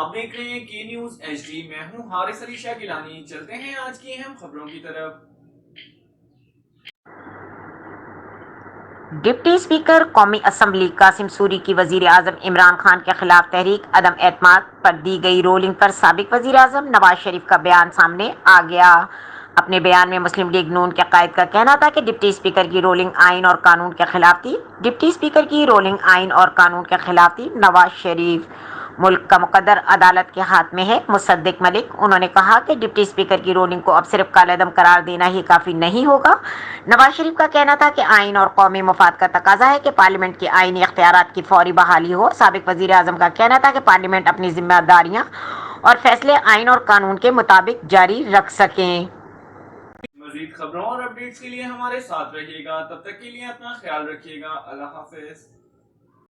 آپ دیکھ رہے ہیں کی نیوز ایچ ڈی، میں ہوں حارث علی شاہ گیلانی۔ چلتے ہیں آج کی اہم خبروں کی طرف۔ ڈپٹی اسپیکر قومی اسمبلی قاسم سوری کی وزیر اعظم عمران خان کے خلاف تحریک عدم اعتماد پر دی گئی رولنگ پر سابق وزیر اعظم نواز شریف کا بیان سامنے آ گیا۔ اپنے بیان میں مسلم لیگ نون کے قائد کا کہنا تھا کہ ڈپٹی اسپیکر کی رولنگ آئین اور قانون کے خلاف تھی۔ ڈپٹی اسپیکر کی رولنگ آئین اور قانون کے خلاف تھی۔ نواز شریف: ملک کا مقدر عدالت کے ہاتھ میں ہے۔ مصدق ملک: انہوں نے کہا کہ ڈپٹی اسپیکر کی رولنگ کو اب صرف کالعدم قرار دینا ہی کافی نہیں ہوگا۔ نواز شریف کا کہنا تھا کہ آئین اور قومی مفاد کا تقاضا ہے کہ پارلیمنٹ کی آئینی اختیارات کی فوری بحالی ہو۔ سابق وزیر اعظم کا کہنا تھا کہ پارلیمنٹ اپنی ذمہ داریاں اور فیصلے آئین اور قانون کے مطابق جاری رکھ سکیں۔ مزید خبروں اور اپڈیٹس کے لیے ہمارے ساتھ رہیے گا، تب تک کے لیے اپنا خیال رکھیے گا۔ اللہ حافظ۔